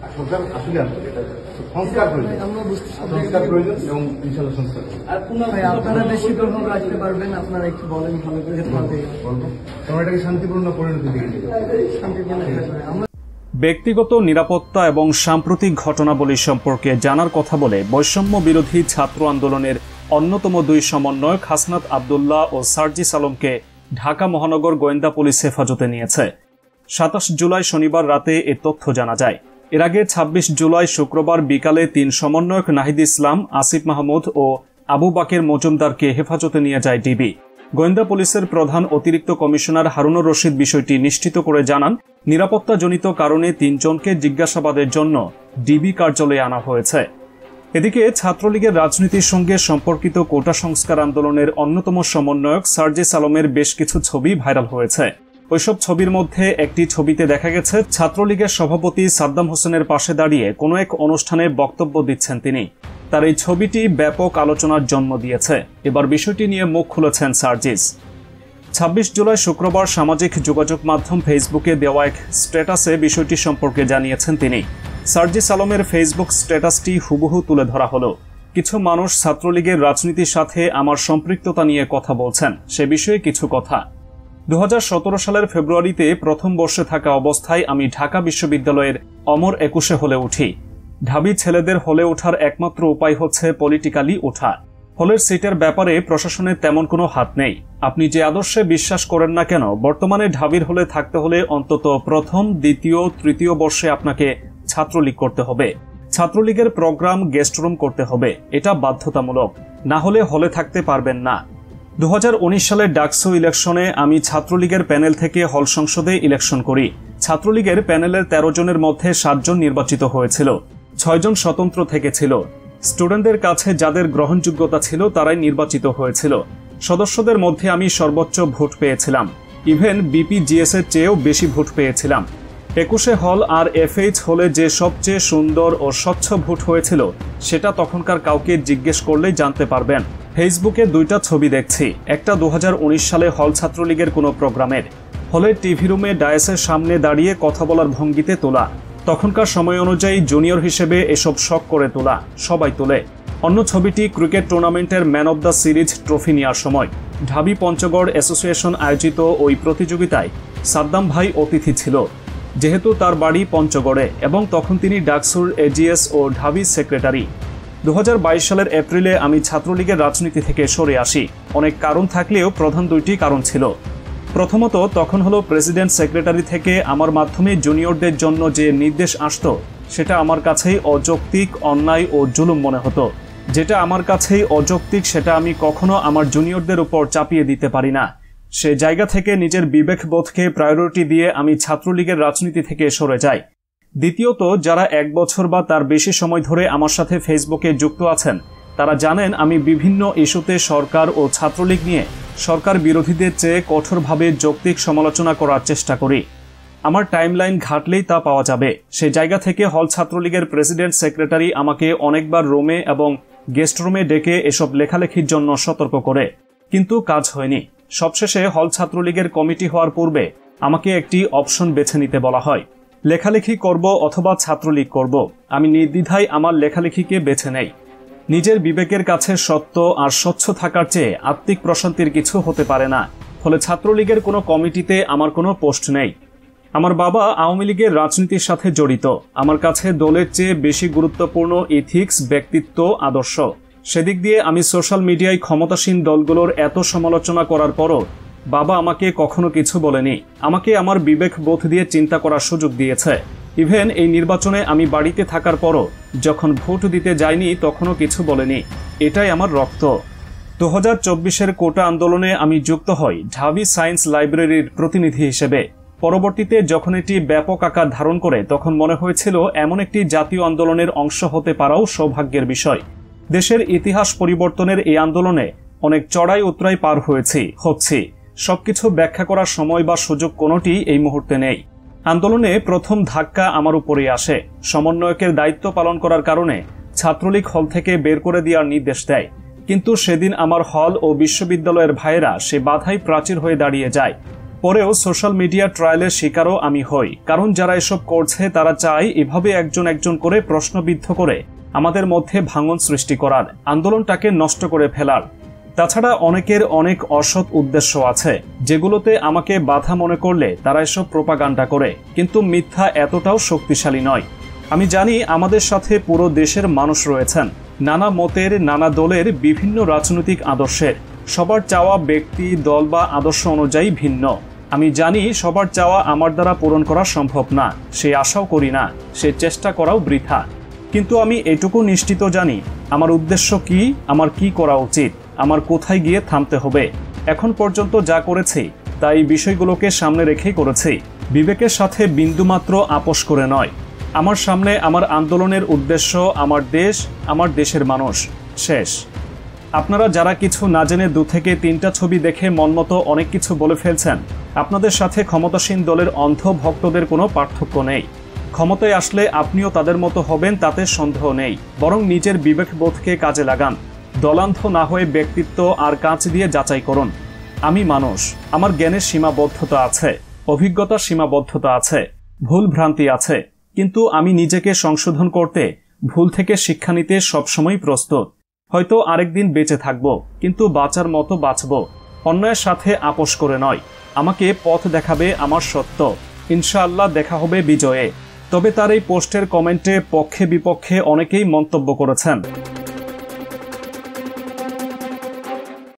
সরকার আসলে এটা সংস্কার প্রয়োজন, সংস্কার প্রয়োজন এবং ইনশাআল্লাহ সংস্কার। আপনারা বেশি প্রভাব রাখতে পারবেন, আপনারা একটু বলেন ভালো করে বলবো, কারণ এটাকে শান্তিপূর্ণ পরিণতি দিকে শান্তিপূর্ণ। ব্যক্তিগত নিরাপত্তা এবং সাম্প্রতিক ঘটনাবলী সম্পর্কে জানার কথা বলে বৈষম্য বিরোধী ছাত্র আন্দোলনের অন্যতম দুই সমন্বয়ক হাসনাত আব্দুল্লাহ ও সার্জিস আলমকে ঢাকা মহানগর গোয়েন্দা পুলিশ হেফাজতে নিয়েছে। 27 জুলাই শনিবার রাতে এ তথ্য জানা যায়। এর আগে 26 জুলাই শুক্রবার বিকালে 3 সমন্বয়ক নাহিদ ইসলাম, আসিফ মাহমুদ ও আবু বাকের মজুমদারকে হেফাজতে নিয়ে যায় ডিবি। গোয়েন্দা পুলিশের প্রধান অতিরিক্ত কমিশনার হারুনুর রশিদ বিষয়টি নিশ্চিত করে জানান, নিরাপত্তাজনিত কারণে 3 জনকে জিজ্ঞাসাবাদের জন্য ডিবি কার্যালয়ে আনা হয়েছে। এদিকে ছাত্রলীগের রাজনীতির সঙ্গে সম্পর্কিত কোটা সংস্কার আন্দোলনের অন্যতম সমন্বয়ক সার্জিস আলমের বেশ কিছু ছবি ভাইরাল হয়েছে। ওইসব ছবির মধ্যে একটি ছবিতে দেখা গেছে ছাত্রলীগের সভাপতি সাদ্দাম হোসেনের পাশে দাঁড়িয়ে কোনো এক অনুষ্ঠানে বক্তব্য দিচ্ছেন তিনি। তার এই ছবিটি ব্যাপক আলোচনার জন্ম দিয়েছে। এবার বিষয়টি নিয়ে মুখ খুলেছেন সার্জিস। 26 জুলাই শুক্রবার সামাজিক যোগাযোগ মাধ্যম ফেসবুকে দেওয়া এক স্ট্যাটাসে বিষয়টি সম্পর্কে জানিয়েছেন তিনি। সার্জিস আলমের ফেসবুক স্ট্যাটাসটি হুবহু তুলে ধরা হলো। কিছু মানুষ ছাত্রলীগের রাজনীতির সাথে আমার সম্পৃক্ততা নিয়ে কথা বলছেন, সে বিষয়ে কিছু কথা। 2017 সালের ফেব্রুয়ারিতে প্রথম বর্ষে থাকা অবস্থায় আমি ঢাকা বিশ্ববিদ্যালয়ের অমর 21 হলে উঠি। ঢাবি ছেলেদের হলে ওঠার একমাত্র উপায় হচ্ছে পলিটিক্যালি ওঠা। হলের সিটের ব্যাপারে প্রশাসনের তেমন কোনো হাত নেই। আপনি যে আদর্শে বিশ্বাস করেন না কেন, বর্তমানে ঢাবির হলে থাকতে হলে অন্তত প্রথম, দ্বিতীয়, তৃতীয় বর্ষে আপনাকে ছাত্রলীগ করতে হবে। ছাত্রলীগের প্রোগ্রাম, গেস্ট রুম করতে হবে, এটা বাধ্যতামূলক, না হলে হলে থাকতে পারবেন না। 2019 সালের ডাকসু ইলেকশনে আমি ছাত্রলীগের প্যানেল থেকে হল সংসদে ইলেকশন করি। ছাত্রলীগের প্যানেলের 13 জনের মধ্যে 7 জন নির্বাচিত হয়েছিল, 6 জন স্বতন্ত্র থেকে ছিল। স্টুডেন্টদের কাছে যাদের গ্রহণযোগ্যতা ছিল তারাই নির্বাচিত হয়েছিল। সদস্যদের মধ্যে আমি সর্বোচ্চ ভোট পেয়েছিলাম, ইভেন বিপিজিএস এর চেয়েও বেশি ভোট পেয়েছিলাম। 21 হল আর এফএইচ হলে যে সবচেয়ে সুন্দর ও স্বচ্ছ ভোট হয়েছিল সেটা তখনকার কাউকে জিজ্ঞেস করলেই জানতে পারবেন। ফেসবুকে 2টা ছবি দেখছি, একটা 2019 সালে হল ছাত্রলীগের কোনো প্রোগ্রামের, হলের টিভি রুমে ডায়াসের সামনে দাঁড়িয়ে কথা বলার ভঙ্গিতে তোলা। তখনকার সময় অনুযায়ী জুনিয়র হিসেবে এসব শখ করে তোলা, সবাই তোলে। অন্য ছবিটি ক্রিকেট টুর্নামেন্টের man of the series trophy নেওয়ার সময়। ঢাবি পঞ্চগড় অ্যাসোসিয়েশন আয়োজিত ওই প্রতিযোগিতায় সাদ্দাম ভাই অতিথি ছিল, যেহেতু তার বাড়ি পঞ্চগড়ে এবং তখন তিনি ডাকসুর এজিএস ও ঢাবি সেক্রেটারি। 2022 সালের এপ্রিলে আমি ছাত্রলীগের রাজনীতি থেকে সরে আসি। অনেক কারণ থাকলেও প্রধান 2টি কারণ ছিল। প্রথমত, তখন হলো প্রেসিডেন্ট সেক্রেটারি থেকে আমার মাধ্যমে জুনিয়রদের জন্য যে নির্দেশ আসতো সেটা আমার কাছেই অযৌক্তিক, অন্যায় ও জুলুম মনে হতো। যেটা আমার কাছেই অযৌক্তিক সেটা আমি কখনো আমার জুনিয়রদের উপর চাপিয়ে দিতে পারি না। সে জায়গা থেকে নিজের বিবেকবোধকে প্রায়োরিটি দিয়ে আমি ছাত্রলীগের রাজনীতি থেকে সরে যাই। দ্বিতীয়ত, যারা 1 বছর বা তার বেশি সময় ধরে আমার সাথে ফেসবুকে যুক্ত আছেন তারা জানেন আমি বিভিন্ন ইস্যুতে সরকার ও ছাত্রলীগ নিয়ে সরকার বিরোধীদের চেয়ে কঠোরভাবে যৌক্তিক সমালোচনা করার চেষ্টা করি। আমার টাইমলাইন ঘাটলেই তা পাওয়া যাবে। সেই জায়গা থেকে হল ছাত্রলীগের প্রেসিডেন্ট সেক্রেটারি আমাকে অনেকবার রুমে এবং গেস্ট রুমে ডেকে এসব লেখালেখির জন্য সতর্ক করে, কিন্তু কাজ হয়নি। সবশেষে হল ছাত্রলীগের কমিটি হওয়ার পূর্বে আমাকে একটি অপশন বেছে নিতে বলা হয়, লেখালেখি করব অথবা ছাত্রলীগ করব। আমি নির্দ্বিধায় আমার লেখালেখিকে বেছে নেই। নিজের বিবেকের কাছে সত্য আর স্বচ্ছ থাকার চেয়ে আত্মিক প্রশান্তির কিছু হতে পারে না। ফলে ছাত্রলীগের কোনো কমিটিতে আমার কোনো পোস্ট নেই। আমার বাবা আওয়ামী লীগের রাজনীতির সাথে জড়িত। আমার কাছে দলের চেয়ে বেশি গুরুত্বপূর্ণ ইথিক্স, ব্যক্তিত্ব, আদর্শ। সেদিক দিয়ে আমি সোশ্যাল মিডিয়ায় ক্ষমতাসীন দলগুলোর এত সমালোচনা করার পরও বাবা আমাকে কখনো কিছু বলেনি। আমাকে আমার বিবেক বোধ দিয়ে চিন্তা করার সুযোগ দিয়েছে। ইভেন এই নির্বাচনে আমি বাড়িতে থাকার পরও যখন ভোট দিতে যাইনি তখনও কিছু বলেনি। এটাই আমার রক্ত। 2024-এর কোটা আন্দোলনে আমি যুক্ত হই ঢাবি সায়েন্স লাইব্রেরির প্রতিনিধি হিসেবে। পরবর্তীতে যখন এটি ব্যাপক আকার ধারণ করে তখন মনে হয়েছিল এমন একটি জাতীয় আন্দোলনের অংশ হতে পারাও সৌভাগ্যের বিষয়। দেশের ইতিহাস পরিবর্তনের এই আন্দোলনে অনেক চড়াই উতরাই পার হচ্ছি। সবকিছু ব্যাখ্যা করার সময় বা সুযোগ কোনোটি এই মুহূর্তে নেই। আন্দোলনে প্রথম ধাক্কা আমার উপরে আসে। সমন্বয়কের দায়িত্ব পালন করার কারণে ছাত্রলীগ হল থেকে বের করে দেওয়ার নির্দেশ দেয়, কিন্তু সেদিন আমার হল ও বিশ্ববিদ্যালয়ের ভাইয়েরা সে বাধাই প্রাচীর হয়ে দাঁড়িয়ে যায়। পরেও সোশ্যাল মিডিয়া ট্রায়ালের শিকারও আমি হই, কারণ যারা এসব করছে তারা চায় এভাবে একজন একজন করে প্রশ্নবিদ্ধ করে আমাদের মধ্যে ভাঙন সৃষ্টি করার, আন্দোলনটাকে নষ্ট করে ফেলার। তাছাড়া অনেকের অনেক অসৎ উদ্দেশ্য আছে, যেগুলোতে আমাকে বাধা মনে করলে তারা এসব প্রোপাগান্ডা করে, কিন্তু মিথ্যা এতটাও শক্তিশালী নয়। আমি জানি আমাদের সাথে পুরো দেশের মানুষ রয়েছেন, নানা মতের, নানা দলের, বিভিন্ন রাজনৈতিক আদর্শের। সবার চাওয়া ব্যক্তি, দল বা আদর্শ অনুযায়ী ভিন্ন। আমি জানি সবার চাওয়া আমার দ্বারা পূরণ করা সম্ভব না, সে আশাও করি না, সে চেষ্টা করাও বৃথা। কিন্তু আমি এটুকু নিশ্চিত জানি আমার উদ্দেশ্য কি, আমার কি করা উচিত, আমার কোথায় গিয়ে থামতে হবে। এখন পর্যন্ত যা করেছি তাই বিষয়গুলোকে সামনে রেখেই করেছি, বিবেকের সাথে বিন্দুমাত্র আপোষ করে নয়। আমার সামনে আমার আন্দোলনের উদ্দেশ্য আমার দেশ, আমার দেশের মানুষ, শেষ। আপনারা যারা কিছু না জেনে 2 থেকে 3টা ছবি দেখে মনমতো অনেক কিছু বলে ফেলছেন, আপনাদের সাথে ক্ষমতাসীন দলের অন্ধ ভক্তদের কোনো পার্থক্য নেই। ক্ষমতায় আসলে আপনিও তাদের মতো হবেন, তাতে সন্দেহ নেই। বরং নিজের বিবেকবোধকে কাজে লাগান, দলান্ধ না হয়ে ব্যক্তিত্ব আর কাজ দিয়ে যাচাই করুন। আমি মানুষ, আমার জ্ঞানের সীমাবদ্ধতা আছে, অভিজ্ঞতার সীমাবদ্ধতা আছে, ভুল ভ্রান্তি আছে, কিন্তু আমি নিজেকে সংশোধন করতে, ভুল থেকে শিক্ষা নিতে সবসময় প্রস্তুত। হয়তো আরেকদিন বেঁচে থাকব, কিন্তু বাঁচার মতো বাঁচব, অন্যায়ের সাথে আপোষ করে নয়। আমাকে পথ দেখাবে আমার সত্য, ইনশাআল্লাহ দেখা হবে বিজয়ে। তবে তার এই পোস্টের কমেন্টে পক্ষে বিপক্ষে অনেকেই মন্তব্য করেছেন।